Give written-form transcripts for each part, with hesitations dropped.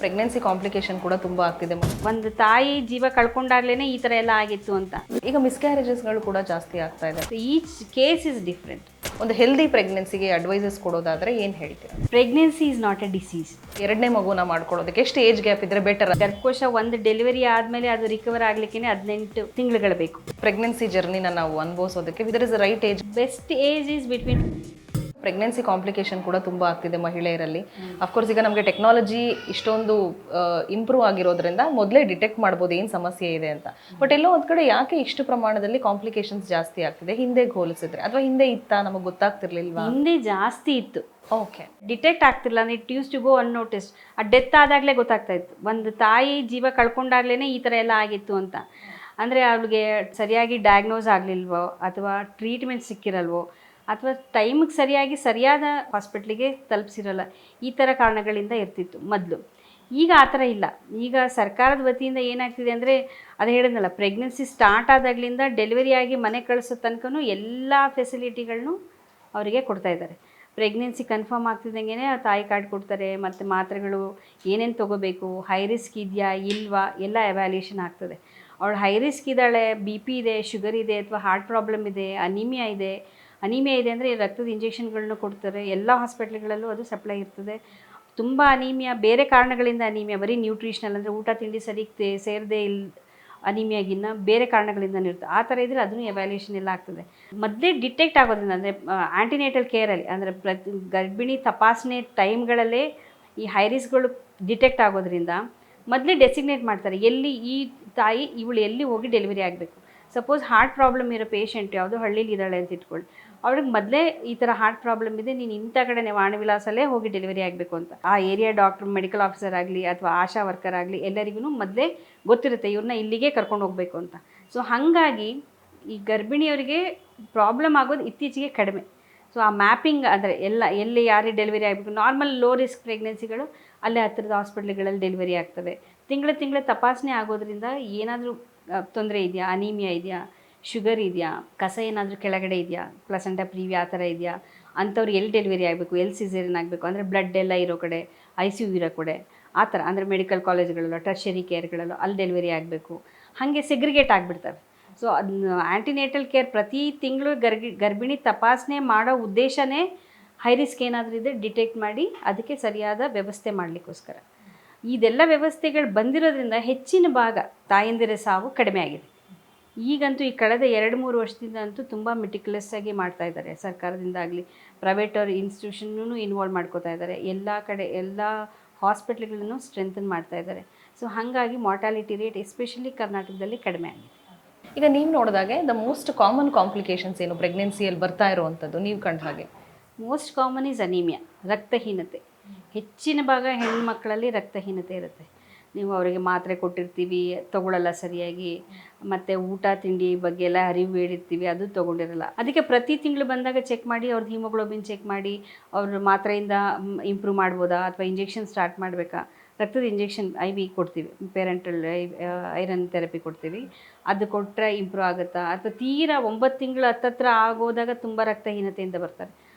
Pregnancy complication ಕೂಡ ತುಂಬಾ ಆಗ್ತಿದೆ. ಒಂದು ತಾಯಿ ಜೀವ ಕಳ್ಕೊಂಡಾಗ್ಲೇನೆ ಈ ಥರ ಎಲ್ಲ ಆಗಿತ್ತು ಅಂತ. ಈಗ ಮಿಸ್ಕ್ಯಾರೇಜಸ್ಗಳು ಕೂಡ ಜಾಸ್ತಿ ಆಗ್ತಾ ಇದೆ. Each case is different. ಒಂದು ಹೆಲ್ದಿ ಪ್ರೆಗ್ನೆನ್ಸಿಗೆ ಅಡ್ವೈಸಸ್ ಕೊಡೋದಾದ್ರೆ ಏನು ಹೇಳ್ತೀರಾ? Pregnancy is not A disease. ಎರಡನೇ ಮಗುನ ಮಾಡ್ಕೊಳ್ಳೋದಕ್ಕೆ ಎಷ್ಟು ಏಜ್ ಗ್ಯಾಪ್ ಇದ್ರೆ ಬೆಟರ್? ಗರ್ಭಕೋಶ ಒಂದು ಡೆಲಿವರಿ ಆದಮೇಲೆ ಅದು ರಿಕವರ್ ಆಗಲಿಕ್ಕೆ 18 ತಿಂಗಳುಗಳು ಬೇಕು. ಪ್ರೆಗ್ನೆನ್ಸಿ ಜರ್ನಿನ ನಾವು ಅನುಭವಿಸೋದಕ್ಕೆ ಇದರ್ is right age? Best age is between. Pregnancy complication ಕೂಡ ತುಂಬ ಆಗ್ತಿದೆ ಮಹಿಳೆಯರಲ್ಲಿ. ಅಫ್ಕೋರ್ಸ್ ಈಗ ನಮಗೆ ಟೆಕ್ನಾಲಜಿ ಇಷ್ಟೊಂದು ಇಂಪ್ರೂವ್ ಆಗಿರೋದ್ರಿಂದ ಮೊದಲೇ ಡಿಟೆಕ್ಟ್ ಮಾಡ್ಬೋದು ಏನು ಸಮಸ್ಯೆ ಇದೆ ಅಂತ. ಬಟ್ ಎಲ್ಲೋ ಒಂದು ಕಡೆ ಯಾಕೆ ಇಷ್ಟು ಪ್ರಮಾಣದಲ್ಲಿ ಕಾಂಪ್ಲಿಕೇಶನ್ಸ್ ಜಾಸ್ತಿ ಆಗ್ತಿದೆ ಹಿಂದೆ ಹೋಲಿಸಿದ್ರೆ? ಅಥವಾ ಹಿಂದೆ ಇತ್ತಾ, ನಮಗೆ ಗೊತ್ತಾಗ್ತಿರ್ಲಿಲ್ವಾ? ಹಿಂದೆ ಜಾಸ್ತಿ ಇತ್ತು. ಓಕೆ, ಡಿಟೆಕ್ಟ್ ಆಗ್ತಿಲ್ಲ. It use to go unnoticed. ಆ ಡೆತ್ ಆದಾಗಲೇ ಗೊತ್ತಾಗ್ತಾ ಇತ್ತು. ಒಂದು ತಾಯಿ ಜೀವ ಕಳ್ಕೊಂಡಾಗ್ಲೇ ಈ ಥರ ಎಲ್ಲ ಆಗಿತ್ತು ಅಂತ. ಅಂದರೆ ಅವ್ಳಿಗೆ ಸರಿಯಾಗಿ ಡಯಾಗ್ನೋಸ್ ಆಗಲಿಲ್ವೋ, ಅಥವಾ ಟ್ರೀಟ್ಮೆಂಟ್ ಸಿಕ್ಕಿರಲ್ವೋ, ಅಥವಾ ಟೈಮಿಗೆ ಸರಿಯಾದ ಹಾಸ್ಪಿಟ್ಲಿಗೆ ತಲುಪಿಸಿರಲ್ಲ. ಈ ಥರ ಕಾರಣಗಳಿಂದ ಇರ್ತಿತ್ತು ಮೊದಲು. ಈಗ ಆ ಥರ ಇಲ್ಲ. ಈಗ ಸರ್ಕಾರದ ವತಿಯಿಂದ ಏನಾಗ್ತಿದೆ ಅಂದರೆ, ಅದು ಹೇಳಿದ್ನಲ್ಲ, ಪ್ರೆಗ್ನೆನ್ಸಿ ಸ್ಟಾರ್ಟ್ ಆದಾಗಲಿಂದ ಡೆಲಿವರಿ ಆಗಿ ಮನೆ ಕಳಿಸೋ ತನಕನೂ ಎಲ್ಲ ಫೆಸಿಲಿಟಿಗಳನ್ನೂ ಅವರಿಗೆ ಕೊಡ್ತಾಯಿದ್ದಾರೆ. ಪ್ರೆಗ್ನೆನ್ಸಿ ಕನ್ಫರ್ಮ್ ಆಗ್ತಿದ್ದಂಗೆ ತಾಯಿ ಕಾರ್ಡ್ ಕೊಡ್ತಾರೆ, ಮತ್ತು ಮಾತ್ರೆಗಳು ಏನೇನು ತೊಗೋಬೇಕು, ಹೈ ರಿಸ್ಕ್ ಇದೆಯಾ ಇಲ್ವಾ ಎಲ್ಲ ಎವ್ಯಾಲ್ಯೂಷನ್ ಆಗ್ತದೆ. ಅವಳು ಹೈ ರಿಸ್ಕ್ ಇದ್ದಾಳೆ, BP ಇದೆ, ಶುಗರ್ ಇದೆ, ಅಥವಾ ಹಾರ್ಟ್ ಪ್ರಾಬ್ಲಮ್ ಇದೆ, ಅನಿಮಿಯಾ ಇದೆ ಅಂದರೆ ರಕ್ತದ ಇಂಜೆಕ್ಷನ್ಗಳನ್ನೂ ಕೊಡ್ತಾರೆ. ಎಲ್ಲ ಹಾಸ್ಪಿಟ್ಲ್ಗಳಲ್ಲೂ ಅದು ಸಪ್ಲೈ ಇರ್ತದೆ. ತುಂಬ ಅನೀಮಿಯಾ, ಬೇರೆ ಕಾರಣಗಳಿಂದ ಅನೀಮಿಯಾ, ಬರೀ ನ್ಯೂಟ್ರಿಷನಲ್ ಅಂದರೆ ಊಟ ತಿಂಡಿ ಸರಿಗೆ ಸೇರದೆ ಅನಿಮಿಯಾಗಿನ್ನ ಬೇರೆ ಕಾರಣಗಳಿಂದ ಇರುತ್ತೆ. ಆ ಥರ ಇದ್ದರೆ ಅದನ್ನು ಎವ್ಯಾಲ್ಯೂಷನ್ ಎಲ್ಲ ಆಗ್ತದೆ. ಮೊದಲೇ ಡಿಟೆಕ್ಟ್ ಆಗೋದ್ರಿಂದ, ಅಂದರೆ ಆ್ಯಂಟಿನೇಟಲ್ ಕೇರಲ್ಲಿ, ಅಂದರೆ ಗರ್ಭಿಣಿ ತಪಾಸಣೆ ಟೈಮ್ಗಳಲ್ಲೇ ಈ ಹೈರಿಸ್ಗಳು ಡಿಟೆಕ್ಟ್ ಆಗೋದ್ರಿಂದ ಮೊದಲೇ ಡೆಸಿಗ್ನೇಟ್ ಮಾಡ್ತಾರೆ ಎಲ್ಲಿ ಈ ತಾಯಿ ಇವಳು ಎಲ್ಲಿ ಹೋಗಿ ಡೆಲಿವರಿ ಆಗಬೇಕು. ಸಪೋಸ್ ಹಾರ್ಟ್ ಪ್ರಾಬ್ಲಮ್ ಇರೋ ಪೇಷಂಟ್ ಯಾವುದೋ ಹಳ್ಳಿಲಿ ಇದ್ದಾಳೆ ಅಂತ ಇಟ್ಕೊಳ್ಳಿ, ಅವ್ಳಿಗೆ ಮೊದಲೇ ಈ ಥರ ಹಾರ್ಟ್ ಪ್ರಾಬ್ಲಮ್ ಇದೆ, ನೀನು ಇಂಥ ಕಡೆ ವಾಣವಿಲಾಸಲ್ಲೇ ಹೋಗಿ ಡೆಲಿವರಿ ಆಗಬೇಕು ಅಂತ ಆ ಏರಿಯಾ ಡಾಕ್ಟ್ರ್, ಮೆಡಿಕಲ್ ಆಫೀಸರ್ ಆಗಲಿ ಅಥವಾ ಆಶಾ ವರ್ಕರ್ ಆಗಲಿ ಎಲ್ಲರಿಗೂ ಮೊದಲೇ ಗೊತ್ತಿರುತ್ತೆ ಇವ್ರನ್ನ ಇಲ್ಲಿಗೆ ಕರ್ಕೊಂಡು ಹೋಗಬೇಕು ಅಂತ. ಸೊ ಹಾಗಾಗಿ ಈ ಗರ್ಭಿಣಿಯವರಿಗೆ ಪ್ರಾಬ್ಲಮ್ ಆಗೋದು ಇತ್ತೀಚೆಗೆ ಕಡಿಮೆ. ಸೊ ಆ ಮ್ಯಾಪಿಂಗ್ ಅಂದರೆ ಎಲ್ಲಿ ಯಾರಿಗೆ ಡೆಲಿವರಿ ಆಗಬೇಕು, ನಾರ್ಮಲ್ ಲೋ ರಿಸ್ಕ್ ಪ್ರೆಗ್ನೆನ್ಸಿಗಳು ಅಲ್ಲೇ ಹತ್ತಿರದ ಹಾಸ್ಪಿಟ್ಲ್ಗಳಲ್ಲಿ ಡೆಲಿವರಿ ಆಗ್ತವೆ. ತಿಂಗಳ ತಪಾಸಣೆ ಆಗೋದ್ರಿಂದ ಏನಾದರೂ ತೊಂದರೆ ಇದೆಯಾ, ಅನೀಮಿಯಾ ಇದೆಯಾ, ಶುಗರ್ ಇದೆಯಾ, ಕಸ ಏನಾದರೂ ಕೆಳಗಡೆ ಇದೆಯಾ, ಪ್ಲಸೆಂಟಾ ಪ್ರೀವಿಯಾ ಆ ಥರ ಇದೆಯಾ, ಅಂಥವ್ರು ಎಲ್ಲಿ ಡೆಲಿವರಿ ಆಗಬೇಕು, ಎಲ್ಲಿ ಸಿಸೇರಿಯನ್ ಆಗಬೇಕು, ಅಂದರೆ ಬ್ಲಡ್ ಎಲ್ಲ ಇರೋ ಕಡೆ, ICU ಇರೋ ಕಡೆ, ಆ ಥರ ಅಂದರೆ ಮೆಡಿಕಲ್ ಕಾಲೇಜ್ಗಳಲ್ಲೋ ಟರ್ಷರಿ ಕೇರ್ಗಳಲ್ಲೋ ಅಲ್ಲಿ ಡೆಲಿವರಿ ಆಗಬೇಕು. ಹಾಗೆ ಸೆಗ್ರಿಗೇಟ್ ಆಗಿಬಿಡ್ತವೆ. ಸೊ ಅದನ್ನ ಆ್ಯಂಟಿನೇಟಲ್ ಕೇರ್ ಪ್ರತಿ ತಿಂಗಳು ಗರ್ಭಿಣಿ ತಪಾಸಣೆ ಮಾಡೋ ಉದ್ದೇಶನೇ ಹೈ ರಿಸ್ಕ್ ಏನಾದರೂ ಇದೆ ಡಿಟೆಕ್ಟ್ ಮಾಡಿ ಅದಕ್ಕೆ ಸರಿಯಾದ ವ್ಯವಸ್ಥೆ ಮಾಡಲಿಕ್ಕೋಸ್ಕರ. ಇದೆಲ್ಲ ವ್ಯವಸ್ಥೆಗಳು ಬಂದಿರೋದ್ರಿಂದ ಹೆಚ್ಚಿನ ಭಾಗ ತಾಯಂದಿರ ಸಾವು ಕಡಿಮೆ ಆಗಿದೆ. ಈಗಂತೂ ಈ ಕಳೆದ 2-3 ವರ್ಷದಿಂದ ಅಂತೂ ತುಂಬ ಮೆಟಿಕ್ಯುಲಸ್ ಆಗಿ ಮಾಡ್ತಾ ಇದ್ದಾರೆ. ಸರ್ಕಾರದಿಂದ ಆಗಲಿ, ಪ್ರೈವೇಟ್ ಅವ್ರ ಇನ್ಸ್ಟಿಟ್ಯೂಷನ್ನೂ ಇನ್ವಾಲ್ವ್ ಮಾಡ್ಕೋತಾ ಇದ್ದಾರೆ. ಎಲ್ಲ ಕಡೆ ಎಲ್ಲ ಹಾಸ್ಪಿಟ್ಲ್ಗಳನ್ನು ಸ್ಟ್ರೆಂಥನ್ ಮಾಡ್ತಾ ಇದ್ದಾರೆ. ಸೊ ಹಾಗಾಗಿ ಮಾರ್ಟಾಲಿಟಿ ರೇಟ್ ಎಸ್ಪೆಷಲಿ ಕರ್ನಾಟಕದಲ್ಲಿ ಕಡಿಮೆ ಆಗಿದೆ. ಈಗ ನೀವು ನೋಡಿದಾಗೆ ದ ಮೋಸ್ಟ್ ಕಾಮನ್ ಕಾಂಪ್ಲಿಕೇಶನ್ಸ್ ಏನು ಪ್ರೆಗ್ನೆನ್ಸಿಯಲ್ಲಿ ಬರ್ತಾ ಇರುವಂಥದ್ದು ನೀವು ಕಂಡ ಹಾಗೆ? ಮೋಸ್ಟ್ ಕಾಮನ್ ಈಸ್ ಅನೀಮಿಯಾ, ರಕ್ತಹೀನತೆ. ಹೆಚ್ಚಿನ ಭಾಗ ಹೆಣ್ಣುಮಕ್ಕಳಲ್ಲಿ ರಕ್ತಹೀನತೆ ಇರುತ್ತೆ. ನೀವು ಅವರಿಗೆ ಮಾತ್ರೆ ಕೊಟ್ಟಿರ್ತೀವಿ, ತೊಗೊಳ್ಳಲ್ಲ ಸರಿಯಾಗಿ, ಮತ್ತು ಊಟ ತಿಂಡಿ ಬಗ್ಗೆ ಎಲ್ಲ ಅರಿವು ಹೇಳಿರ್ತೀವಿ, ಅದು ತೊಗೊಂಡಿರಲ್ಲ. ಅದಕ್ಕೆ ಪ್ರತಿ ತಿಂಗಳು ಬಂದಾಗ ಚೆಕ್ ಮಾಡಿ, ಅವ್ರದ್ದು ಹಿಮೋಗ್ಲೋಬಿನ್ ಚೆಕ್ ಮಾಡಿ, ಅವ್ರ ಮಾತ್ರೆಯಿಂದ ಇಂಪ್ರೂವ್ ಮಾಡ್ಬೋದಾ ಅಥವಾ ಇಂಜೆಕ್ಷನ್ ಸ್ಟಾರ್ಟ್ ಮಾಡಬೇಕಾ. ರಕ್ತದ ಇಂಜೆಕ್ಷನ್ IV ಕೊಡ್ತೀವಿ, ಪೇರೆಂಟಲ್ ಐರನ್ ಥೆರಪಿ ಕೊಡ್ತೀವಿ. ಅದು ಕೊಟ್ಟರೆ ಇಂಪ್ರೂವ್ ಆಗುತ್ತಾ, ಅಥವಾ ತೀರಾ 9 ತಿಂಗಳು ಹತ್ತತ್ರ ಆಗೋದಾಗ ತುಂಬ ರಕ್ತಹೀನತೆಯಿಂದ ಬರ್ತಾರೆ,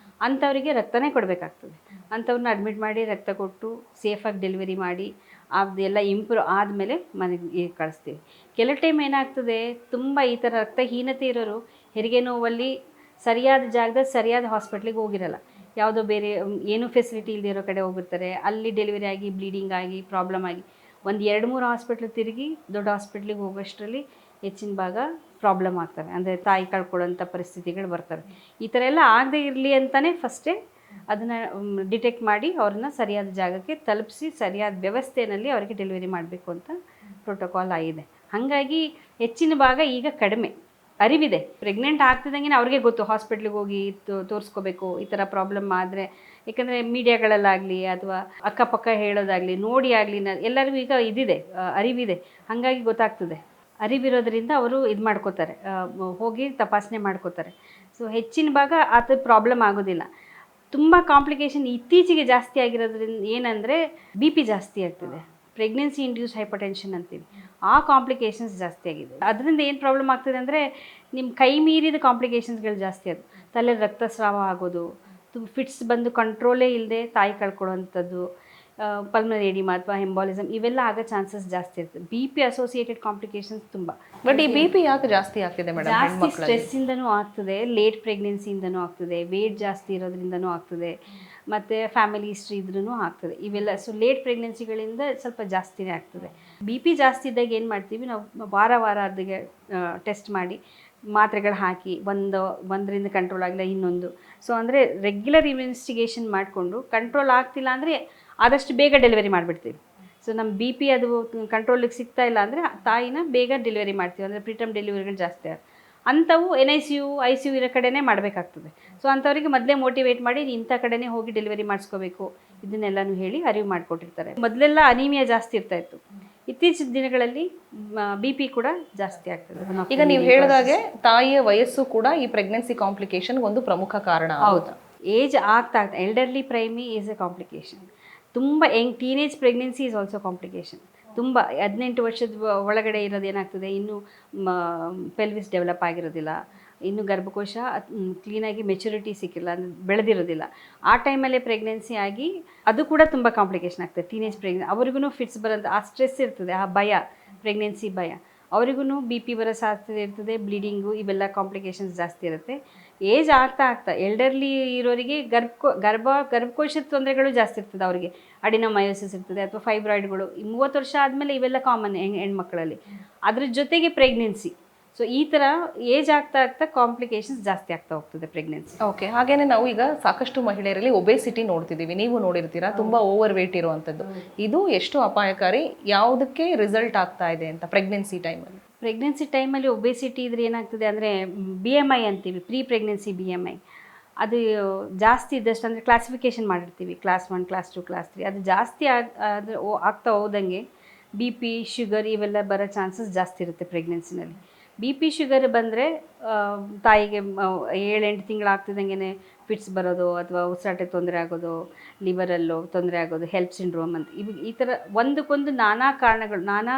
ಅಂಥವರಿಗೆ ರಕ್ತನೇ ಕೊಡಬೇಕಾಗ್ತದೆ. ಅಂಥವ್ರನ್ನ ಅಡ್ಮಿಟ್ ಮಾಡಿ ರಕ್ತ ಕೊಟ್ಟು ಸೇಫಾಗಿ ಡೆಲಿವರಿ ಮಾಡಿ ಅದೆಲ್ಲ ಇಂಪ್ರೂವ್ ಆದಮೇಲೆ ಮನೆಗೆ ಕಳಿಸ್ತೀವಿ. ಕೆಲವು ಟೈಮ್ ಏನಾಗ್ತದೆ, ತುಂಬ ಈ ಥರ ರಕ್ತಹೀನತೆ ಇರೋರು ಹೆರಿಗೆ ನೋವಲ್ಲಿ ಸರಿಯಾದ ಜಾಗದಲ್ಲಿ ಸರಿಯಾದ ಹಾಸ್ಪಿಟ್ಲಿಗೆ ಹೋಗಿರಲ್ಲ, ಯಾವುದೋ ಬೇರೆ ಏನೂ ಫೆಸಿಲಿಟಿ ಇಲ್ಲದೆ ಇರೋ ಕಡೆ ಹೋಗಿರ್ತಾರೆ. ಅಲ್ಲಿ ಡೆಲಿವರಿ ಆಗಿ ಬ್ಲೀಡಿಂಗ್ ಆಗಿ ಪ್ರಾಬ್ಲಮ್ ಆಗಿ 1-2-3 ಹಾಸ್ಪಿಟ್ಲ್ ತಿರುಗಿ ದೊಡ್ಡ ಹಾಸ್ಪಿಟ್ಲಿಗೆ ಹೋಗೋಷ್ಟರಲ್ಲಿ ಹೆಚ್ಚಿನ ಭಾಗ ಪ್ರಾಬ್ಲಮ್ ಆಗ್ತವೆ, ಅಂದರೆ ತಾಯಿ ಕಳ್ಕೊಳ್ಳೋಂಥ ಪರಿಸ್ಥಿತಿಗಳು ಬರ್ತವೆ. ಈ ಥರ ಎಲ್ಲ ಆಗದೆ ಇರಲಿ ಅಂತಲೇ ಫಸ್ಟೇ ಅದನ್ನು ಡಿಟೆಕ್ಟ್ ಮಾಡಿ ಅವ್ರನ್ನ ಸರಿಯಾದ ಜಾಗಕ್ಕೆ ತಲುಪಿಸಿ ಸರಿಯಾದ ವ್ಯವಸ್ಥೆಯಲ್ಲಿ ಅವರಿಗೆ ಡೆಲಿವರಿ ಮಾಡಬೇಕು ಅಂತ ಪ್ರೋಟೋಕಾಲ್ ಆಗಿದೆ. ಹಾಗಾಗಿ ಹೆಚ್ಚಿನ ಭಾಗ ಈಗ ಕಡಿಮೆ ಅರಿವಿದೆ. ಪ್ರೆಗ್ನೆಂಟ್ ಆಗ್ತಿದ್ದಂಗೆ ಅವ್ರಿಗೆ ಗೊತ್ತು ಹಾಸ್ಪಿಟ್ಲಿಗೆ ಹೋಗಿ ತೋರಿಸ್ಕೋಬೇಕು ಈ ಥರ ಪ್ರಾಬ್ಲಮ್ ಆದರೆ. ಯಾಕಂದರೆ ಮೀಡಿಯಾಗಳಲ್ಲಾಗಲಿ ಅಥವಾ ಅಕ್ಕಪಕ್ಕ ಹೇಳೋದಾಗಲಿ ನೋಡಿ ಆಗಲಿ ಎಲ್ಲರಿಗೂ ಈಗ ಇದಿದೆ, ಅರಿವಿದೆ. ಹಾಗಾಗಿ ಗೊತ್ತಾಗ್ತದೆ. ಅರಿವಿರೋದ್ರಿಂದ ಅವರು ಇದು ಮಾಡ್ಕೋತಾರೆ, ಹೋಗಿ ತಪಾಸಣೆ ಮಾಡ್ಕೋತಾರೆ. ಸೊ ಹೆಚ್ಚಿನ ಭಾಗ ಆ ಥರ ಪ್ರಾಬ್ಲಮ್ ಆಗೋದಿಲ್ಲ. ತುಂಬ ಕಾಂಪ್ಲಿಕೇಶನ್ ಇತ್ತೀಚೆಗೆ ಜಾಸ್ತಿ ಆಗಿರೋದ್ರಿಂದ ಏನಂದರೆ BP ಜಾಸ್ತಿ ಆಗ್ತದೆ, ಪ್ರೆಗ್ನೆನ್ಸಿ ಇಂಡ್ಯೂಸ್ ಹೈಪರ್ಟೆನ್ಷನ್ ಅಂತೀವಿ, ಆ ಕಾಂಪ್ಲಿಕೇಶನ್ಸ್ ಜಾಸ್ತಿ ಆಗಿದೆ. ಅದರಿಂದ ಏನು ಪ್ರಾಬ್ಲಮ್ ಆಗ್ತದೆ ಅಂದರೆ, ನಿಮ್ಮ ಕೈ ಮೀರಿದ ಕಾಂಪ್ಲಿಕೇಶನ್ಸ್ಗಳು ಜಾಸ್ತಿ. ಅದು ತಲೆ ರಕ್ತಸ್ರಾವ ಆಗೋದು, ಫಿಟ್ಸ್ ಬಂದು ಕಂಟ್ರೋಲೇ ಇಲ್ಲದೆ ತಾಯಿ ಕಳ್ಕೊಳ್ಳೋವಂಥದ್ದು, ಪಲ್ಮನರಿ ಎಡಿಮಾ ಅಥವಾ ಹೆಂಬಾಲಿಸಮ್ ಇವೆಲ್ಲ ಆಗೋ ಚಾನ್ಸಸ್ ಜಾಸ್ತಿ ಇರ್ತದೆ. ಬಿ ಪಿ ಅಸೋಸಿಯೇಟೆಡ್ ಕಾಂಪ್ಲಿಕೇಶನ್ಸ್ ತುಂಬ. ಬಟ್ ಈ BP ಯಾಕೆ ಜಾಸ್ತಿ ಆಗ್ತಿದೆ ಮೇಡಮ್ ಜಾಸ್ತಿ ಹೆಣ್ಮಕ್ಳಲ್ಲಿ? ಸ್ಟ್ರೆಸ್ಸಿಂದನೂ ಆಗ್ತದೆ, ಲೇಟ್ ಪ್ರೆಗ್ನೆನ್ಸಿಯಿಂದನೂ ಆಗ್ತದೆ, ವೇಟ್ ಜಾಸ್ತಿ ಇರೋದ್ರಿಂದನೂ ಆಗ್ತದೆ, ಮತ್ತು ಫ್ಯಾಮಿಲಿ ಹಿಸ್ಟ್ರಿ ಇದ್ರೂ ಆಗ್ತದೆ ಇವೆಲ್ಲ. ಸೊ ಲೇಟ್ ಪ್ರೆಗ್ನೆನ್ಸಿಗಳಿಂದ ಸ್ವಲ್ಪ ಜಾಸ್ತಿನೇ ಆಗ್ತದೆ. ಬಿ ಪಿ ಜಾಸ್ತಿ ಇದ್ದಾಗ ಏನು ಮಾಡ್ತೀವಿ ನಾವು, ವಾರ ಅದಕ್ಕೆ ಟೆಸ್ಟ್ ಮಾಡಿ ಮಾತ್ರೆಗಳು ಹಾಕಿ ಒಂದರಿಂದ ಕಂಟ್ರೋಲ್ ಆಗಿಲ್ಲ ಇನ್ನೊಂದು. ಸೊ ಅಂದರೆ ರೆಗ್ಯುಲರ್ ಇನ್ವೆಸ್ಟಿಗೇಷನ್ ಮಾಡಿಕೊಂಡು ಕಂಟ್ರೋಲ್ ಆಗ್ತಿಲ್ಲ ಅಂದರೆ ಆದಷ್ಟು ಬೇಗ ಡೆಲಿವರಿ ಮಾಡಿಬಿಡ್ತೀವಿ. ಸೊ ನಮ್ಮ ಬಿ ಪಿ ಅದು ಕಂಟ್ರೋಲಿಗೆ ಸಿಗ್ತಾ ಇಲ್ಲ ಅಂದರೆ ತಾಯಿನ ಬೇಗ ಡೆಲಿವರಿ ಮಾಡ್ತೀವಿ, ಅಂದರೆ ಪ್ರಿಟರ್ಮ್ ಡೆಲಿವರಿಗಳು ಜಾಸ್ತಿ ಅಂಥವು NICU ICU ಇರೋ ಕಡೆನೇ ಮಾಡಬೇಕಾಗ್ತದೆ. ಸೊ ಅಂಥವ್ರಿಗೆ ಮೊದಲೇ ಮೋಟಿವೇಟ್ ಮಾಡಿ ಇಂಥ ಕಡೆನೇ ಹೋಗಿ ಡೆಲಿವರಿ ಮಾಡಿಸ್ಕೋಬೇಕು ಇದನ್ನೆಲ್ಲನೂ ಹೇಳಿ ಅರಿವು ಮಾಡಿಕೊಟ್ಟಿರ್ತಾರೆ. ಮೊದಲೆಲ್ಲ ಅನೀಮಿಯಾ ಜಾಸ್ತಿ ಇರ್ತಾಯಿತ್ತು, ಇತ್ತೀಚಿನ ದಿನಗಳಲ್ಲಿ BP ಕೂಡ ಜಾಸ್ತಿ ಆಗ್ತದೆ. ಈಗ ನೀವು ಹೇಳಿದಾಗೆ ತಾಯಿಯ ವಯಸ್ಸು ಕೂಡ ಈ ಪ್ರೆಗ್ನೆನ್ಸಿ ಕಾಂಪ್ಲಿಕೇಶನ್ ಒಂದು ಪ್ರಮುಖ ಕಾರಣ. ಹೌದು, ಏಜ್ ಆಗ್ತಾ ಎಲ್ಡರ್ಲಿ ಪ್ರೈಮಿ ಈಸ್ ಎ ಕಾಂಪ್ಲಿಕೇಶನ್. ತುಂಬ teenage pregnancy is also complication. ತುಂಬ 18 ವರ್ಷದ ಒಳಗಡೆ ಇರೋದು ಏನಾಗ್ತದೆ, ಇನ್ನೂ ಪೆಲ್ವಿಸ್ ಡೆವಲಪ್ ಆಗಿರೋದಿಲ್ಲ, ಇನ್ನು ಗರ್ಭಕೋಶ ಕ್ಲೀನಾಗಿ ಮೆಚುರಿಟಿ ಸಿಕ್ಕಿಲ್ಲ, ಬೆಳೆದಿರೋದಿಲ್ಲ. ಆ ಟೈಮಲ್ಲೇ ಪ್ರೆಗ್ನೆನ್ಸಿ ಆಗಿ ಅದು ಕೂಡ ತುಂಬ ಕಾಂಪ್ಲಿಕೇಶನ್ ಆಗ್ತದೆ. ಟೀನೇಜ್ ಅವ್ರಿಗೂ ಫಿಟ್ಸ್ ಬರೋದು, ಆ ಸ್ಟ್ರೆಸ್ ಇರ್ತದೆ, ಆ ಭಯ, ಪ್ರೆಗ್ನೆನ್ಸಿ ಭಯ, ಅವರಿಗೂ BP ಬರೋ ಸಾಧ್ಯತೆ ಇರ್ತದೆ, ಬ್ಲೀಡಿಂಗು ಇವೆಲ್ಲ ಕಾಂಪ್ಲಿಕೇಶನ್ಸ್ ಜಾಸ್ತಿ ಇರುತ್ತೆ. ಏಜ್ ಆಗ್ತಾ ಎಲ್ಡರ್ಲಿ ಇರೋರಿಗೆ ಗರ್ಭಕೋಶದ ತೊಂದರೆಗಳು ಜಾಸ್ತಿ ಇರ್ತದೆ. ಅವರಿಗೆ ಅಡಿನೋಮಯೋಸಿಸ್ ಇರ್ತದೆ ಅಥವಾ ಫೈಬ್ರಾಯ್ಡ್ಗಳು. 30 ವರ್ಷ ಆದಮೇಲೆ ಇವೆಲ್ಲ ಕಾಮನ್ ಹೆಣ್ಮಕ್ಳಲ್ಲಿ. ಅದ್ರ ಜೊತೆಗೆ ಪ್ರೆಗ್ನೆನ್ಸಿ. ಸೊ ಈ ಥರ ಏಜ್ ಆಗ್ತಾ ಕಾಂಪ್ಲಿಕೇಶನ್ಸ್ ಜಾಸ್ತಿ ಆಗ್ತಾ ಹೋಗ್ತದೆ ಪ್ರೆಗ್ನೆನ್ಸಿ. ಓಕೆ, ಹಾಗೇನೆ ನಾವು ಈಗ ಸಾಕಷ್ಟು ಮಹಿಳೆಯರಲ್ಲಿ ಒಬೆಸಿಟಿ ನೋಡ್ತಿದ್ದೀವಿ, ನೀವು ನೋಡಿರ್ತೀರಾ, ತುಂಬಾ ಓವರ್ ವೇಟ್ ಇರುವಂಥದ್ದು. ಇದು ಎಷ್ಟು ಅಪಾಯಕಾರಿ, ಯಾವುದಕ್ಕೆ ರಿಸಲ್ಟ್ ಆಗ್ತಾ ಇದೆ ಅಂತ ಪ್ರೆಗ್ನೆನ್ಸಿ ಟೈಮಲ್ಲಿ? ಪ್ರೆಗ್ನೆನ್ಸಿ ಟೈಮಲ್ಲಿ ಒಬೆಸಿಟಿ ಇದ್ರೆ ಏನಾಗ್ತದೆ ಅಂದರೆ BMI ಅಂತೀವಿ, ಪ್ರೀ ಪ್ರೆಗ್ನೆನ್ಸಿ BMI. ಅದು ಜಾಸ್ತಿ ಇದ್ದಷ್ಟು, ಅಂದರೆ ಕ್ಲಾಸಿಫಿಕೇಷನ್ ಮಾಡಿರ್ತೀವಿ, ಕ್ಲಾಸ್ 1 ಕ್ಲಾಸ್ 2 ಕ್ಲಾಸ್ 3. ಅದು ಜಾಸ್ತಿ ಆಗ್ತಾ ಹೋದಂಗೆ BP ಶುಗರ್ ಇವೆಲ್ಲ ಬರೋ ಚಾನ್ಸಸ್ ಜಾಸ್ತಿ ಇರುತ್ತೆ ಪ್ರೆಗ್ನೆನ್ಸಿನಲ್ಲಿ. BP ಶುಗರ್ ಬಂದರೆ ತಾಯಿಗೆ 7-8 ತಿಂಗಳಾಗ್ತಿದ್ದಂಗೆ ಫಿಟ್ಸ್ ಬರೋದು ಅಥವಾ ಉಸಿರಾಟ ತೊಂದರೆ ಆಗೋದು, ಲಿವರಲ್ಲೂ ತೊಂದರೆ ಆಗೋದು, ಹೆಲ್ಪ್ ಸಿಂಡ್ರೋಮ್ ಅಂತ ಈ ಥರ ಒಂದಕ್ಕೊಂದು ನಾನಾ ಕಾರಣಗಳು, ನಾನಾ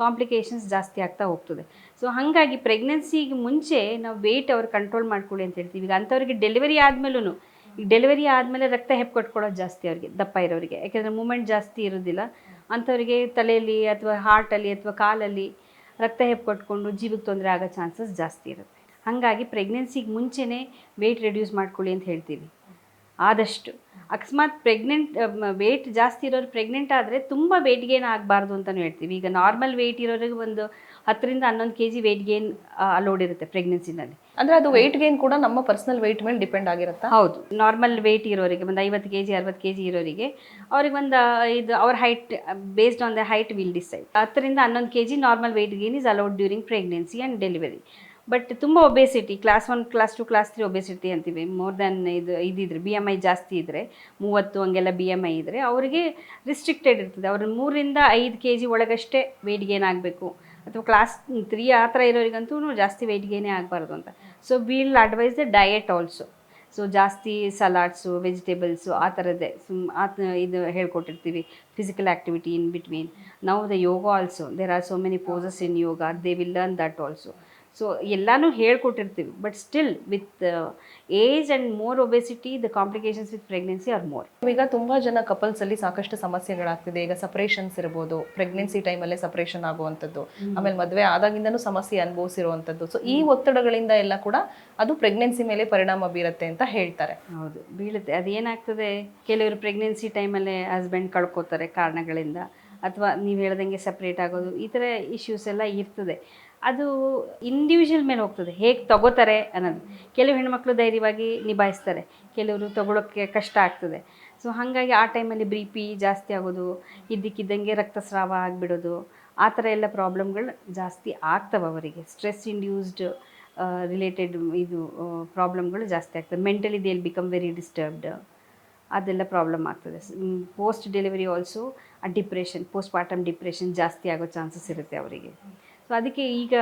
ಕಾಂಪ್ಲಿಕೇಶನ್ಸ್ ಜಾಸ್ತಿ ಆಗ್ತಾ ಹೋಗ್ತದೆ. ಸೊ ಹಾಗಾಗಿ ಪ್ರೆಗ್ನೆನ್ಸಿಗೆ ಮುಂಚೆ ನಾವು ವೆಯ್ಟ್ ಅವ್ರು ಕಂಟ್ರೋಲ್ ಮಾಡ್ಕೊಳ್ಳಿ ಅಂತ ಹೇಳ್ತೀವಿ. ಈಗ ಅಂಥವ್ರಿಗೆ ಡೆಲಿವರಿ ಆದಮೇಲೂ, ಈಗ ಡೆಲಿವರಿ ಆದಮೇಲೆ ರಕ್ತ ಹೆಪ್ಪುಕೊಟ್ಕೊಳ್ಳೋದು ಜಾಸ್ತಿ ಅವರಿಗೆ, ದಪ್ಪ ಇರೋರಿಗೆ, ಯಾಕೆಂದರೆ ಮೂಮೆಂಟ್ ಜಾಸ್ತಿ ಇರೋದಿಲ್ಲ ಅಂಥವ್ರಿಗೆ. ತಲೆಯಲ್ಲಿ ಅಥವಾ ಹಾರ್ಟಲ್ಲಿ ಅಥವಾ ಕಾಲಲ್ಲಿ ರಕ್ತ ಹೆಪ್ಪುಕೊಟ್ಕೊಂಡು ಜೀವಕ್ಕೆ ತೊಂದರೆ ಆಗೋ ಚಾನ್ಸಸ್ ಜಾಸ್ತಿ ಇರುತ್ತೆ. ಹಾಗಾಗಿ ಪ್ರೆಗ್ನೆನ್ಸಿಗೆ ಮುಂಚೆನೇ ವೆಯ್ಟ್ ರೆಡ್ಯೂಸ್ ಮಾಡ್ಕೊಳ್ಳಿ ಅಂತ ಹೇಳ್ತೀವಿ. ಆದಷ್ಟು ಅಕಸ್ಮಾತ್ ವೆಯ್ಟ್ ಜಾಸ್ತಿ ಇರೋರು ಪ್ರೆಗ್ನೆಂಟ್ ಆದರೆ ತುಂಬ ವೆಯ್ಟ್ ಗೇನ್ ಆಗಬಾರ್ದು ಅಂತಲೂ ಹೇಳ್ತೀವಿ. ಈಗ ನಾರ್ಮಲ್ ವೆಯ್ಟ್ ಇರೋರಿಗೆ ಒಂದು 10ರಿಂದ 11 kg ವೆಯ್ಟ್ ಗೇನ್ ಅಲೋಡ್ ಇರುತ್ತೆ ಪ್ರೆಗ್ನೆನ್ಸಿನಲ್ಲಿ. ಅಂದರೆ ಅದು ವೆಯ್ಟ್ ಗೇನ್ ಕೂಡ ನಮ್ಮ ಪರ್ಸನಲ್ ವೆಯ್ಟ್ ಮೇಲೆ ಡಿಪೆಂಡ್ ಆಗಿರುತ್ತಾ? ಹೌದು, ನಾರ್ಮಲ್ ವೆಯ್ಟ್ ಇರೋರಿಗೆ ಒಂದು 50 kg 60 kg ಇರೋರಿಗೆ ಅವ್ರಿಗೆ ಒಂದು ಇದು ಅವ್ರ height based on the height will decide. 10ರಿಂದ 11 kg normal weight gain is allowed during pregnancy and delivery. But ತುಂಬ obesity, class 1 class 2 class 3 obesity ಅಂತೀವಿ, ಮೋರ್ ದ್ಯಾನ್ ಇದಿದ್ರೆ BMI ಜಾಸ್ತಿ ಇದ್ದರೆ 30 ಹಂಗೆಲ್ಲ BMI ಇದ್ದರೆ ಅವರಿಗೆ ರಿಸ್ಟ್ರಿಕ್ಟೆಡ್ ಇರ್ತದೆ. ಅವ್ರ 3ರಿಂದ 5 kg ಒಳಗಷ್ಟೇ ವೆಯ್ಟ್ ಗೇನ್ ಆಗಬೇಕು, ಅಥವಾ ಕ್ಲಾಸ್ 3 ಆ ಥರ ಇರೋರಿಗಂತೂ ಜಾಸ್ತಿ ವೆಯ್ಟ್ ಗೇನೇ ಆಗಬಾರ್ದು ಅಂತ. So will advise the diet also. So ಜಾಸ್ತಿ ಸಲಾಡ್ಸು, ವೆಜಿಟೇಬಲ್ಸು ಆ ಥರದ್ದೇ ಇದು ಹೇಳ್ಕೊಟ್ಟಿರ್ತೀವಿ. Physical activity in between. Now the yoga also, there are so many poses in yoga, they will learn that also. So ಎಲ್ಲನೂ ಹೇಳ್ಕೊಟ್ಟಿರ್ತೀವಿ. But still with age and more obesity the complications with pregnancy are more. ಈಗ ತುಂಬ ಜನ ಕಪಲ್ಸಲ್ಲಿ ಸಾಕಷ್ಟು ಸಮಸ್ಯೆಗಳಾಗ್ತಿದೆ. ಈಗ ಸಪ್ರೇಷನ್ಸ್ ಇರ್ಬೋದು, pregnancy ಟೈಮಲ್ಲೇ separation ಆಗುವಂಥದ್ದು, ಆಮೇಲೆ ಮದುವೆ ಆದಾಗಿಂದನೂ ಸಮಸ್ಯೆ ಅನುಭವಿಸಿರುವಂಥದ್ದು. ಸೊ ಈ ಒತ್ತಡಗಳಿಂದ ಎಲ್ಲ ಕೂಡ ಅದು ಪ್ರೆಗ್ನೆನ್ಸಿ ಮೇಲೆ ಪರಿಣಾಮ ಬೀರುತ್ತೆ ಅಂತ ಹೇಳ್ತಾರೆ. ಹೌದು, ಬೀಳುತ್ತೆ. ಅದೇನಾಗ್ತದೆ, ಕೆಲವರು ಪ್ರೆಗ್ನೆನ್ಸಿ ಟೈಮಲ್ಲೇ ಹಸ್ಬೆಂಡ್ ಕಳ್ಕೊತಾರೆ ಕಾರಣಗಳಿಂದ, ಅಥವಾ ನೀವು ಹೇಳ್ದಂಗೆ ಸಪ್ರೇಟ್ ಆಗೋದು, ಈ ಥರ ಇಶ್ಯೂಸ್ ಎಲ್ಲ ಇರ್ತದೆ. ಅದು ಇಂಡಿವಿಜುವಲ್ ಮೇಲೆ ಹೋಗ್ತದೆ, ಹೇಗೆ ತಗೋತಾರೆ ಅನ್ನೋದು. ಕೆಲವು ಹೆಣ್ಮಕ್ಳು ಧೈರ್ಯವಾಗಿ ನಿಭಾಯಿಸ್ತಾರೆ, ಕೆಲವರು ತಗೊಳ್ಳೋಕ್ಕೆ ಕಷ್ಟ ಆಗ್ತದೆ. ಸೊ ಹಾಗಾಗಿ ಆ ಟೈಮಲ್ಲಿ BP ಜಾಸ್ತಿ ಆಗೋದು, ಇದ್ದಕ್ಕಿದ್ದಂಗೆ ರಕ್ತಸ್ರಾವ ಆಗಿಬಿಡೋದು, ಆ ಥರ ಎಲ್ಲ ಪ್ರಾಬ್ಲಮ್ಗಳು ಜಾಸ್ತಿ ಆಗ್ತವೆ ಅವರಿಗೆ. ಸ್ಟ್ರೆಸ್ ಇಂಡ್ಯೂಸ್ಡ್ ರಿಲೇಟೆಡ್ ಇದು ಪ್ರಾಬ್ಲಮ್ಗಳು ಜಾಸ್ತಿ ಆಗ್ತದೆ. Mentally they will become very disturbed, ಅದೆಲ್ಲ ಪ್ರಾಬ್ಲಮ್ ಆಗ್ತದೆ. Post delivery also depression, postpartum depression ಜಾಸ್ತಿ ಆಗೋ ಚಾನ್ಸಸ್ ಇರುತ್ತೆ ಅವರಿಗೆ. ಸೊ ಅದಕ್ಕೆ ಈಗ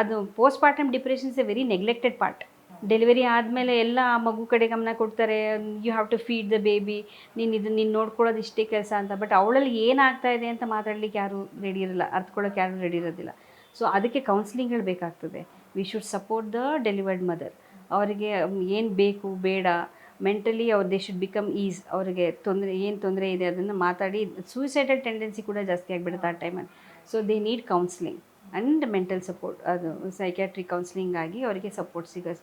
ಅದು postpartum depressions a very neglected part. Delivery ಆದಮೇಲೆ ಎಲ್ಲ ಮಗು ಕಡೆ ಗಮನ ಕೊಡ್ತಾರೆ, you have to feed the baby, ನೀನು ನೋಡ್ಕೊಳ್ಳೋದು ಇಷ್ಟೇ ಕೆಲಸ ಅಂತ. ಬಟ್ ಅವಳಲ್ಲಿ ಏನಾಗ್ತಾ ಇದೆ ಅಂತ ಮಾತಾಡ್ಲಿಕ್ಕೆ ಯಾರೂ ರೆಡಿ ಇರಲ್ಲ, ಅರ್ಥಕೊಳ್ಳೋಕೆ ಯಾರೂ ರೆಡಿ ಇರೋದಿಲ್ಲ. ಸೊ ಅದಕ್ಕೆ ಕೌನ್ಸಿಲಿಂಗ್ಗಳು ಬೇಕಾಗ್ತದೆ. We should support the delivered mother. ಅವರಿಗೆ ಏನು ಬೇಕು ಬೇಡ, ಮೆಂಟಲಿ ಅವ್ರು ದೇ ಶುಡ್ ಬಿಕಮ್ ಈಸ್, ಅವ್ರಿಗೆ ತೊಂದರೆ ಇದೆ ಅದನ್ನು ಮಾತಾಡಿ. ಸೂಸೈಡಲ್ ಟೆಂಡೆನ್ಸಿ ಕೂಡ ಜಾಸ್ತಿ ಆಗಿಬಿಡುತ್ತೆ ಆ ಟೈಮಲ್ಲಿ. So they need counselling and mental support, ಅದು ಸೈಕ್ಯಾಟ್ರಿಕ್ ಕೌನ್ಸ್ಲಿಂಗ್ ಆಗಿ ಅವರಿಗೆ ಸಪೋರ್ಟ್ ಸಿಗೋ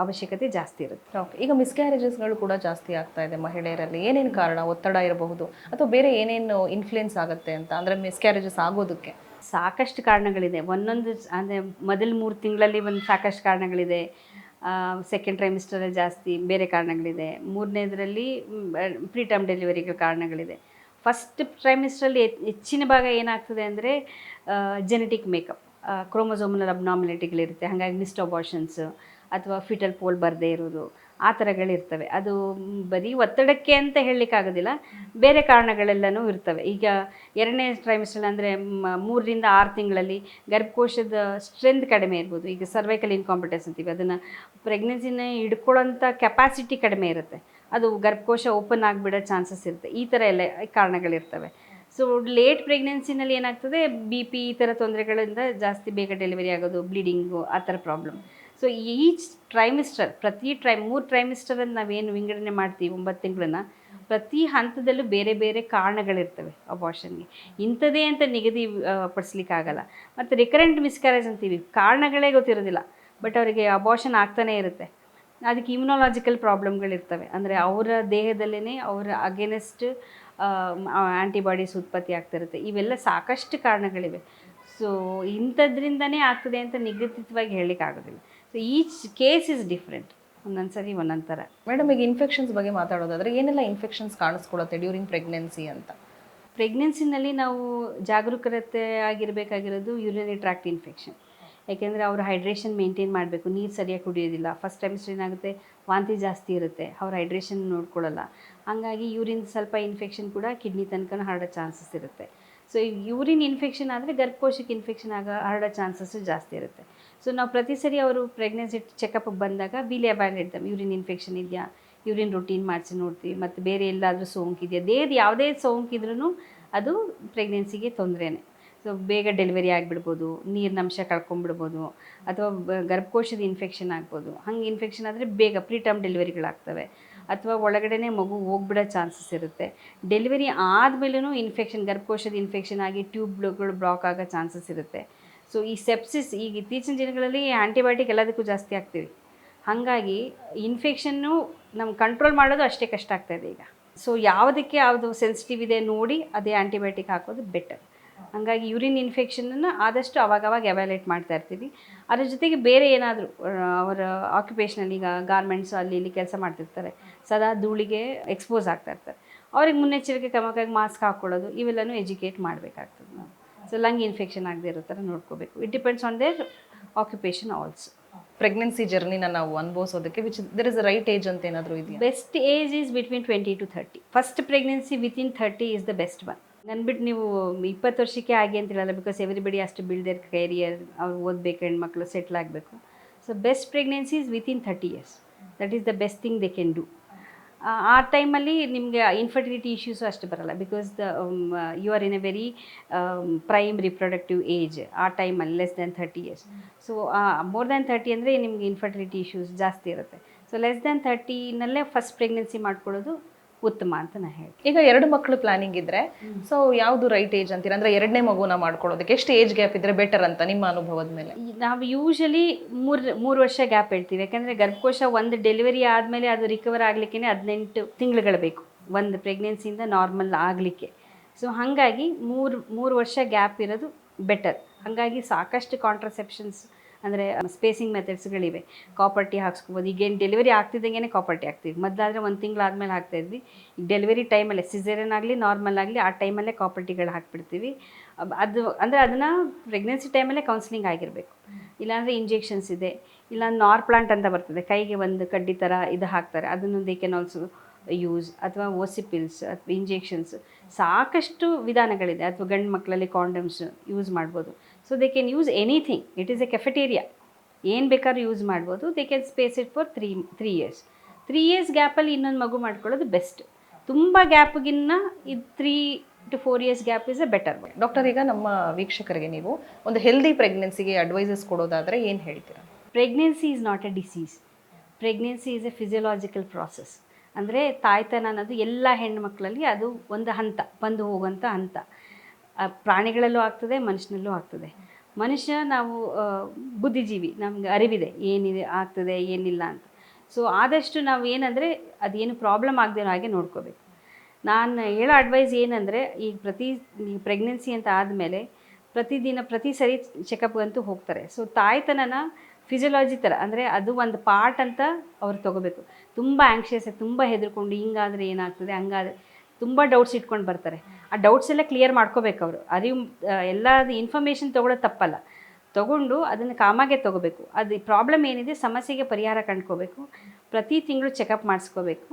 ಅವಶ್ಯಕತೆ ಜಾಸ್ತಿ ಇರುತ್ತೆ. ಓಕೆ, ಈಗ ಮಿಸ್ಕ್ಯಾರೇಜಸ್ಗಳು ಕೂಡ ಜಾಸ್ತಿ ಆಗ್ತಾ ಇದೆ ಮಹಿಳೆಯರಲ್ಲಿ. ಏನೇನು ಕಾರಣ? ಒತ್ತಡ ಇರಬಹುದು ಅಥವಾ ಬೇರೆ ಏನೇನು ಇನ್ಫ್ಲುಯೆನ್ಸ್ ಆಗುತ್ತೆ ಅಂತ, ಅಂದರೆ ಮಿಸ್ಕ್ಯಾರೇಜಸ್ ಆಗೋದಕ್ಕೆ? ಸಾಕಷ್ಟು ಕಾರಣಗಳಿದೆ. ಒಂದೊಂದು ಅಂದರೆ ಮೊದಲು 3 ತಿಂಗಳಲ್ಲಿ ಒಂದು ಸಾಕಷ್ಟು ಕಾರಣಗಳಿದೆ. ಸೆಕೆಂಡ್ ಟ್ರೈಮಿಸ್ಟರಲ್ಲಿ ಜಾಸ್ತಿ ಬೇರೆ ಕಾರಣಗಳಿದೆ. 3ನೇದರಲ್ಲಿ ಪ್ರೀಟರ್ಮ್ ಡೆಲಿವರಿಗೆ ಕಾರಣಗಳಿದೆ. ಫಸ್ಟ್ ಟ್ರೈಮಿಸ್ಟ್ರಲ್ಲಿ ಹೆಚ್ಚಿನ ಭಾಗ ಏನಾಗ್ತದೆ ಅಂದರೆ ಜೆನೆಟಿಕ್ ಮೇಕಪ್, ಕ್ರೋಮೋಸೋಮಲ್ ಅಬ್ನಾರ್ಮಲಿಟಿಗಳಿರುತ್ತೆ. ಹಾಗಾಗಿ ಮಿಸ್ಡ್ ಅಬಾರ್ಷನ್ಸ್ ಅಥವಾ ಫಿಟಲ್ ಪೋಲ್ ಬರದೇ ಇರೋದು, ಆ ಥರಗಳಿರ್ತವೆ. ಅದು ಬರೀ ಒತ್ತಡಕ್ಕೆ ಅಂತ ಹೇಳಲಿಕ್ಕಾಗೋದಿಲ್ಲ, ಬೇರೆ ಕಾರಣಗಳೆಲ್ಲನೂ ಇರ್ತವೆ. ಈಗ 2ನೇ ಟ್ರೈಮಿಸ್ಟ್ರಲ್ಲಿ ಅಂದರೆ 3ರಿಂದ 6 ತಿಂಗಳಲ್ಲಿ ಗರ್ಭಕೋಶದ ಸ್ಟ್ರೆಂತ್ ಕಡಿಮೆ ಇರ್ಬೋದು. ಈಗ ಸರ್ವೈಕಲ್ ಇನ್ಕಾಂಪಿಟೆನ್ಸ್ ಅಂತೀವಿ, ಅದನ್ನು ಪ್ರೆಗ್ನೆನ್ಸಿನ ಹಿಡ್ಕೊಳ್ಳೋಂಥ ಕೆಪಾಸಿಟಿ ಕಡಿಮೆ ಇರುತ್ತೆ. ಅದು ಗರ್ಭಕೋಶ ಓಪನ್ ಆಗಿಬಿಡೋ ಚಾನ್ಸಸ್ ಇರುತ್ತೆ. ಈ ಥರ ಎಲ್ಲ ಕಾರಣಗಳಿರ್ತವೆ. ಸೊ ಲೇಟ್ ಪ್ರೆಗ್ನೆನ್ಸಿನಲ್ಲಿ ಏನಾಗ್ತದೆ, BP ಈ ಥರ ತೊಂದರೆಗಳಿಂದ ಜಾಸ್ತಿ ಬೇಗ ಡೆಲಿವರಿ ಆಗೋದು, ಬ್ಲೀಡಿಂಗು, ಆ ಥರ ಪ್ರಾಬ್ಲಮ್. ಸೊ ಈಚ್ ಟ್ರೈಮಿಸ್ಟರ್, ಪ್ರತಿ 3 ಟ್ರೈಮಿಸ್ಟರಲ್ಲಿ ನಾವೇನು ವಿಂಗಡಣೆ ಮಾಡ್ತೀವಿ 9 ತಿಂಗಳನ್ನ, ಪ್ರತಿ ಹಂತದಲ್ಲೂ ಬೇರೆ ಬೇರೆ ಕಾರಣಗಳಿರ್ತವೆ ಅಬಾರ್ಷನ್ಗೆ. ಇಂಥದ್ದೇ ಅಂತ ನಿಗದಿ ಪಡಿಸ್ಲಿಕ್ಕಾಗಲ್ಲ. ಮತ್ತು ರಿಕರೆಂಟ್ ಮಿಸ್ಕ್ಯಾರೇಜ್ ಅಂತೀವಿ, ಕಾರಣಗಳೇ ಗೊತ್ತಿರೋದಿಲ್ಲ, ಬಟ್ ಅವರಿಗೆ ಅಬಾರ್ಷನ್ ಆಗ್ತಾನೇ ಇರುತ್ತೆ. ಅದಕ್ಕೆ ಇಮ್ಯುನಾಲಜಿಕಲ್ ಪ್ರಾಬ್ಲಮ್ಗಳಿರ್ತವೆ. ಅಂದರೆ ಅವರ ದೇಹದಲ್ಲೇ ಅವರ ಅಗೇನೆಸ್ಟ್ ಆ್ಯಂಟಿಬಾಡೀಸ್ ಉತ್ಪತ್ತಿ ಆಗ್ತಿರುತ್ತೆ. ಇವೆಲ್ಲ ಸಾಕಷ್ಟು ಕಾರಣಗಳಿವೆ. ಸೊ ಇಂಥದ್ರಿಂದನೇ ಆಗ್ತದೆ ಅಂತ ನಿಗದಿತವಾಗಿ ಹೇಳಲಿಕ್ಕಾಗೋದಿಲ್ಲ. So each case is different, ಒಂದೊಂದು ಸರಿ ಒಂದೊಂದು ಥರ. ಮೇಡಮ್, ಈಗ ಇನ್ಫೆಕ್ಷನ್ಸ್ ಬಗ್ಗೆ ಮಾತಾಡೋದಾದರೆ ಏನೆಲ್ಲ ಇನ್ಫೆಕ್ಷನ್ಸ್ ಕಾಣಿಸ್ಕೊಳುತ್ತೆ ಡ್ಯೂರಿಂಗ್ ಪ್ರೆಗ್ನೆನ್ಸಿ ಅಂತ? ಪ್ರೆಗ್ನೆನ್ಸಿನಲ್ಲಿ ನಾವು ಜಾಗರೂಕತೆ ಆಗಿರಬೇಕಾಗಿರೋದು ಯೂರಿನರಿ ಟ್ರ್ಯಾಕ್ಟ್ ಇನ್ಫೆಕ್ಷನ್. ಯಾಕೆಂದರೆ ಅವರು ಹೈಡ್ರೇಷನ್ ಮೇಂಟೈನ್ ಮಾಡಬೇಕು, ನೀರು ಸರಿಯಾಗಿ ಕುಡಿಯೋದಿಲ್ಲ. ಫಸ್ಟ್ ಟೈಮಿಸ್ಟರ್ ಏನಾಗುತ್ತೆ, ವಾಂತಿ ಜಾಸ್ತಿ ಇರುತ್ತೆ, ಅವ್ರು ಹೈಡ್ರೇಷನ್ ನೋಡ್ಕೊಳ್ಳಲ್ಲ. ಹಾಗಾಗಿ ಯೂರಿನ್ ಸ್ವಲ್ಪ ಇನ್ಫೆಕ್ಷನ್ ಕೂಡ ಕಿಡ್ನಿ ತನಕ ಹರಡೋ ಚಾನ್ಸಸ್ ಇರುತ್ತೆ. ಸೊ ಯೂರಿನ್ ಇನ್ಫೆಕ್ಷನ್ ಆದರೆ ಗರ್ಭಕೋಶಕ್ಕೆ ಇನ್ಫೆಕ್ಷನ್ ಹರಡೋ ಚಾನ್ಸಸ್ಸು ಜಾಸ್ತಿ ಇರುತ್ತೆ. ಸೊ ನಾವು ಪ್ರತಿ ಸರಿ ಅವರು ಪ್ರೆಗ್ನೆನ್ಸಿ ಚೆಕಪ್ಗೆ ಬಂದಾಗ will evaluate them, urine infection ಇದೆಯಾ, ಯೂರಿನ್ ರೂಟೀನ್ ಮಾಡಿಸಿ ನೋಡ್ತೀವಿ. ಮತ್ತು ಬೇರೆ ಎಲ್ಲಾದರೂ ಸೋಂಕಿದೆಯಾ, ದೇಹದ ಯಾವುದೇ ಸೋಂಕಿದ್ರೂ ಅದು ಪ್ರೆಗ್ನೆನ್ಸಿಗೆ ತೊಂದರೆನೇ. ಸೊ ಬೇಗ ಡೆಲಿವರಿ ಆಗಿಬಿಡ್ಬೋದು, ನೀರಿನಂಶ ಕಳ್ಕೊಂಬಿಡ್ಬೋದು, ಅಥವಾ ಗರ್ಭಕೋಶದ ಇನ್ಫೆಕ್ಷನ್ ಆಗ್ಬೋದು. ಹಂಗೆ ಇನ್ಫೆಕ್ಷನ್ ಆದರೆ ಬೇಗ ಪ್ರೀಟರ್ಮ್ ಡೆಲಿವರಿಗಳಾಗ್ತವೆ, ಅಥವಾ ಒಳಗಡೆ ಮಗು ಹೋಗ್ಬಿಡೋ ಚಾನ್ಸಸ್ ಇರುತ್ತೆ. ಡೆಲಿವರಿ ಆದಮೇಲೂ ಇನ್ಫೆಕ್ಷನ್, ಗರ್ಭಕೋಶದ ಇನ್ಫೆಕ್ಷನ್ ಆಗಿ ಟ್ಯೂಬ್ಗಳು ಬ್ಲಾಕ್ ಆಗೋ ಚಾನ್ಸಸ್ ಇರುತ್ತೆ. ಸೊ ಈ ಸೆಪ್ಸಿಸ್, ಈಗ ಇತ್ತೀಚಿನ ದಿನಗಳಲ್ಲಿ ಆ್ಯಂಟಿಬಯೋಟಿಕ್ ಎಲ್ಲದಕ್ಕೂ ಜಾಸ್ತಿ ಆಗ್ತೀವಿ. ಹಾಗಾಗಿ ಇನ್ಫೆಕ್ಷನ್ನು ನಮ್ಗೆ ಕಂಟ್ರೋಲ್ ಮಾಡೋದು ಅಷ್ಟೇ ಕಷ್ಟ ಆಗ್ತಾಯಿದೆ ಈಗ. ಸೊ ಯಾವುದಕ್ಕೆ ಯಾವುದು ಸೆನ್ಸಿಟಿವ್ ಇದೆ ನೋಡಿ ಅದೇ ಆ್ಯಂಟಿಬಯೋಟಿಕ್ ಹಾಕೋದು ಬೆಟರ್. ಹಾಗಾಗಿ ಯೂರಿನ್ ಇನ್ಫೆಕ್ಷನನ್ನು ಆದಷ್ಟು ಅವಾಗವಾಗ ಎವ್ಯಾಲ್ಯೂಯೇಟ್ ಮಾಡ್ತಾ ಇರ್ತೀವಿ. ಅದ್ರ ಜೊತೆಗೆ ಬೇರೆ ಏನಾದರೂ ಅವರ ಆಕ್ಯುಪೇಷನಲ್ಲಿ, ಈಗ ಗಾರ್ಮೆಂಟ್ಸು ಅಲ್ಲಿ ಇಲ್ಲಿ ಕೆಲಸ ಮಾಡ್ತಿರ್ತಾರೆ, ಸದಾ ಧೂಳಿಗೆ ಎಕ್ಸ್ಪೋಸ್ ಆಗ್ತಾ ಇರ್ತಾರೆ, ಅವ್ರಿಗೆ ಮುನ್ನೆಚ್ಚರಿಕೆ ಕ್ರಮಕ್ಕಾಗಿ ಮಾಸ್ಕ್ ಹಾಕ್ಕೊಳ್ಳೋದು, ಇವೆಲ್ಲನೂ ಎಜುಕೇಟ್ ಮಾಡಬೇಕಾಗ್ತದೆ ನಾವು. ಸೊ ಲಂಗ್ ಇನ್ಫೆಕ್ಷನ್ ಆಗದೆ ಇರೋ ಥರ ನೋಡ್ಕೋಬೇಕು. It depends on their occupation also. Pregnancy ಜರ್ನಿನ ನಾವು ಅನುಭವಿಸೋದಕ್ಕೆ there is a right age ಅಂತ ಏನಾದರೂ ಇದೆಯಾ? Best age is between 20 to 30. First pregnancy within 30 is the best one. ಅಂದ್ಬಿಟ್ಟು ನೀವು 20 ವರ್ಷಕ್ಕೆ ಆಗಿ ಅಂತ ಹೇಳಲ್ಲ, ಬಿಕಾಸ್ ಎವ್ರಿಬಡಿ ಅಷ್ಟು ಬಿಲ್ಡ್ ದೇರ್ ಕರಿಯರ್, ಅವ್ರು ಓದಬೇಕು, ಹೆಣ್ಮಕ್ಳು ಸೆಟ್ಲ್ ಆಗಬೇಕು. So best pregnancy is within 30 years. That is the best thing they can do. ಆ ಟೈಮಲ್ಲಿ ನಿಮಗೆ ಇನ್ಫರ್ಟಿಲಿಟಿ ಇಶ್ಯೂಸು ಅಷ್ಟು ಬರಲ್ಲ, because you are in a very prime reproductive age ಆ ಟೈಮಲ್ಲಿ, less than 30 years. So more than 30 ಅಂದರೆ ನಿಮಗೆ infertility issues ಜಾಸ್ತಿ ಇರುತ್ತೆ. ಸೊ ಲೆಸ್ ದ್ಯಾನ್ 30ನಲ್ಲೇ ಫಸ್ಟ್ ಪ್ರೆಗ್ನೆನ್ಸಿ ಮಾಡ್ಕೊಳ್ಳೋದು ಉತ್ತಮ ಅಂತ ನಾನು ಹೇಳಿ. ಈಗ 2 ಮಕ್ಕಳು ಪ್ಲಾನಿಂಗ್ ಇದ್ದರೆ ಸೊ ಯಾವುದು ರೈಟ್ ಏಜ್ ಅಂತೀರ? ಅಂದರೆ 2ನೇ ಮಗುನ ಮಾಡ್ಕೊಳ್ಳೋದಕ್ಕೆ ಎಷ್ಟು ಏಜ್ ಗ್ಯಾಪ್ ಇದ್ದರೆ ಬೆಟರ್ ಅಂತ ನಿಮ್ಮ ಅನುಭವದ ಮೇಲೆ? ನಾವು ಯೂಶಲಿ 3 ವರ್ಷ ಗ್ಯಾಪ್ ಹೇಳ್ತೀವಿ. ಯಾಕೆಂದರೆ ಗರ್ಭಕೋಶ ಒಂದು ಡೆಲಿವರಿ ಆದಮೇಲೆ ಅದು ರಿಕವರ್ ಆಗಲಿಕ್ಕೆ 18 ತಿಂಗಳುಗಳು ಬೇಕು ಒಂದು ಪ್ರೆಗ್ನೆನ್ಸಿಯಿಂದ ನಾರ್ಮಲ್ ಆಗಲಿಕ್ಕೆ. ಸೊ ಹಾಗಾಗಿ 3 ವರ್ಷ ಗ್ಯಾಪ್ ಇರೋದು ಬೆಟರ್. ಹಾಗಾಗಿ ಸಾಕಷ್ಟು ಕಾಂಟ್ರಸೆಪ್ಷನ್ಸ್ ಅಂದರೆ ಸ್ಪೇಸಿಂಗ್ ಮೆಥಡ್ಸ್ಗಳಿವೆ. ಕಾಪರ್ ಟೀ ಹಾಕ್ಸ್ಕೊಬೋದು. ಈಗೇನು ಡೆಲಿವರಿ ಆಗ್ತಿದ್ದಂಗೆ ಕಾಪರ್ ಟೀ ಹಾಕ್ತೀವಿ. ಮೊದಲಾದರೆ 1 ತಿಂಗಳಾದ್ಮೇಲೆ ಹಾಕ್ತಾಯಿದ್ವಿ. ಈಗ ಡೆಲಿವರಿ ಟೈಮಲ್ಲೇ, ಸಿಸೇರಿಯನ್ ಆಗಲಿ ನಾರ್ಮಲ್ ಆಗಲಿ, ಆ ಟೈಮಲ್ಲೇ ಕಾಪರ್ ಟೀಗಳು ಹಾಕ್ಬಿಡ್ತೀವಿ. ಅದು ಅಂದರೆ ಅದನ್ನು ಪ್ರೆಗ್ನೆನ್ಸಿ ಟೈಮಲ್ಲೇ ಕೌನ್ಸಿಲಿಂಗ್ ಆಗಿರಬೇಕು. ಇಲ್ಲಾಂದರೆ ಇಂಜೆಕ್ಷನ್ಸ್ ಇದೆ, ಇಲ್ಲ ನಾರ್ಪ್ಲಾಂಟ್ ಅಂತ ಬರ್ತದೆ, ಕೈಗೆ ಒಂದು ಕಡ್ಡಿ ಥರ ಇದು ಹಾಕ್ತಾರೆ, ಅದನ್ನು ದೇ ಕ್ಯಾನ್ ಆಲ್ಸೋ ಯೂಸ್. ಅಥವಾ ಓಸಿಪಿಲ್ಸ್ ಅಥವಾ ಇಂಜೆಕ್ಷನ್ಸ್, ಸಾಕಷ್ಟು ವಿಧಾನಗಳಿದೆ. ಅಥವಾ ಗಂಡು ಮಕ್ಕಳಲ್ಲಿ ಕಾಂಡಮ್ಸ್ ಯೂಸ್ ಮಾಡ್ಬೋದು. So they can use anything. It is A cafeteria, ಏನು ಬೇಕಾದ್ರೂ ಯೂಸ್ ಮಾಡ್ಬೋದು. They can space it for 3 years. 3 years ಗ್ಯಾಪಲ್ಲಿ ಇನ್ನೊಂದು ಮಗು ಮಾಡ್ಕೊಳ್ಳೋದು ಬೆಸ್ಟ್. ತುಂಬ ಗ್ಯಾಪ್ಗಿನ್ನ ಇದು 3 to 4 years gap is A better way. Doctor, ಈಗ ನಮ್ಮ ವೀಕ್ಷಕರಿಗೆ ನೀವು ಒಂದು ಹೆಲ್ದಿ ಪ್ರೆಗ್ನೆನ್ಸಿಗೆ ಅಡ್ವೈಸಸ್ ಕೊಡೋದಾದರೆ ಏನು ಹೇಳ್ತೀರಾ? Pregnancy is not A disease. Pregnancy is A physiological process. ಅಂದರೆ ತಾಯ್ತನ ಅನ್ನೋದು ಎಲ್ಲ ಹೆಣ್ಣುಮಕ್ಕಳಲ್ಲಿ ಅದು ಒಂದು ಹಂತ, ಬಂದು ಹೋಗುವಂಥ ಹಂತ. ಪ್ರಾಣಿಗಳಲ್ಲೂ ಆಗ್ತದೆ, ಮನುಷ್ಯನಲ್ಲೂ ಆಗ್ತದೆ. ಮನುಷ್ಯ ನಾವು ಬುದ್ಧಿಜೀವಿ, ನಮ್ಗೆ ಅರಿವಿದೆ ಏನಿದೆ ಆಗ್ತದೆ ಏನಿಲ್ಲ ಅಂತ. ಸೊ ಆದಷ್ಟು ನಾವು ಏನಂದರೆ ಅದೇನು ಪ್ರಾಬ್ಲಮ್ ಆಗದೆ ಹಾಗೆ ನೋಡ್ಕೋಬೇಕು. ನಾನು ಹೇಳೋ ಅಡ್ವೈಸ್ ಏನಂದರೆ, ಈಗ ಪ್ರೆಗ್ನೆನ್ಸಿ ಅಂತ ಆದಮೇಲೆ ಪ್ರತಿ ಸರಿ ಚೆಕಪ್ಗಂತೂ ಹೋಗ್ತಾರೆ. ಸೊ ತಾಯ್ತನನ ಫಿಸಿಯಲಾಜಿ ಥರ, ಅಂದರೆ ಅದು ಒಂದು ಪಾರ್ಟ್ ಅಂತ ಅವ್ರು ತೊಗೋಬೇಕು. ತುಂಬ ಆ್ಯಂಕ್ಷಿಯಸ್, ತುಂಬ ಹೆದರ್ಕೊಂಡು ಹಿಂಗಾದರೆ ಏನಾಗ್ತದೆ, ಹಂಗಾದರೆ ತುಂಬ ಡೌಟ್ಸ್ ಇಟ್ಕೊಂಡು ಬರ್ತಾರೆ. ಆ ಡೌಟ್ಸ್ ಎಲ್ಲ ಕ್ಲಿಯರ್ ಮಾಡ್ಕೋಬೇಕು ಅವರು. ಎಲ್ಲ ಇನ್ಫಾರ್ಮೇಷನ್ ತೊಗೊಳೋದು ತಪ್ಪಲ್ಲ, ತೊಗೊಂಡು ಅದನ್ನು ಕಾಮಾಗೆ ತೊಗೋಬೇಕು. ಅದು ಪ್ರಾಬ್ಲಮ್ ಏನಿದೆ ಸಮಸ್ಯೆಗೆ ಪರಿಹಾರ ಕಂಡ್ಕೋಬೇಕು. ಪ್ರತಿ ತಿಂಗಳು ಚೆಕಪ್ ಮಾಡಿಸ್ಕೋಬೇಕು.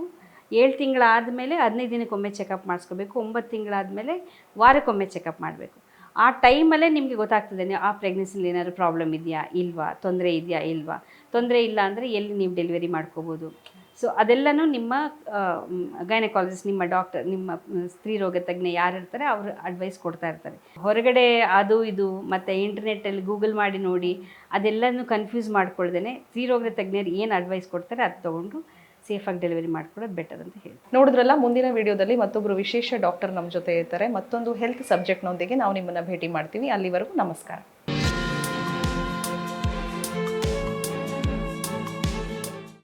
7 ತಿಂಗಳಾದಮೇಲೆ 15 ದಿನಕ್ಕೊಮ್ಮೆ ಚೆಕಪ್ ಮಾಡಿಸ್ಕೋಬೇಕು. 9 ತಿಂಗಳಾದಮೇಲೆ ವಾರಕ್ಕೊಮ್ಮೆ ಚೆಕಪ್ ಮಾಡಬೇಕು. ಆ ಟೈಮಲ್ಲೇ ನಿಮಗೆ ಗೊತ್ತಾಗ್ತದೆ ಆ ಪ್ರೆಗ್ನೆನ್ಸಿಲಿ ಏನಾದರೂ ಪ್ರಾಬ್ಲಮ್ ಇದೆಯಾ ಇಲ್ವಾ, ತೊಂದರೆ ಇದೆಯಾ ಇಲ್ವಾ. ತೊಂದರೆ ಇಲ್ಲ ಅಂದರೆ ಎಲ್ಲಿ ನೀವು ಡೆಲಿವರಿ ಮಾಡ್ಕೋಬೋದು. ಸೊ ಅದೆಲ್ಲನೂ ನಿಮ್ಮ ಗೈನಕಾಲಜಿಸ್ಟ್, ನಿಮ್ಮ ಡಾಕ್ಟರ್, ನಿಮ್ಮ ಸ್ತ್ರೀರೋಗ ತಜ್ಞ ಯಾರು ಇರ್ತಾರೆ ಅವರು ಅಡ್ವೈಸ್ ಕೊಡ್ತಾ ಇರ್ತಾರೆ. ಹೊರಗಡೆ ಅದು ಇದು ಮತ್ತು ಇಂಟರ್ನೆಟ್ಟಲ್ಲಿ ಗೂಗಲ್ ಮಾಡಿ ನೋಡಿ ಅದೆಲ್ಲನೂ ಕನ್ಫ್ಯೂಸ್ ಮಾಡ್ಕೊಳ್ದೇ ಸ್ತ್ರೀರೋಗದ ತಜ್ಞರು ಏನು ಅಡ್ವೈಸ್ ಕೊಡ್ತಾರೆ ಅದು ತೊಗೊಂಡು ಸೇಫಾಗಿ ಡೆಲಿವರಿ ಮಾಡ್ಕೊಳ್ಳೋದು ಬೆಟರ್ ಅಂತ ಹೇಳಿ. ನೋಡಿದ್ರಲ್ಲ, ಮುಂದಿನ ವಿಡಿಯೋದಲ್ಲಿ ಮತ್ತೊಬ್ಬರು ವಿಶೇಷ ಡಾಕ್ಟರ್ ನಮ್ಮ ಜೊತೆ ಇರ್ತಾರೆ. ಮತ್ತೊಂದು ಹೆಲ್ತ್ ಸಬ್ಜೆಕ್ಟ್ನೊಂದಿಗೆ ನಾವು ನಿಮ್ಮನ್ನು ಭೇಟಿ ಮಾಡ್ತೀವಿ. ಅಲ್ಲಿವರೆಗೂ ನಮಸ್ಕಾರ.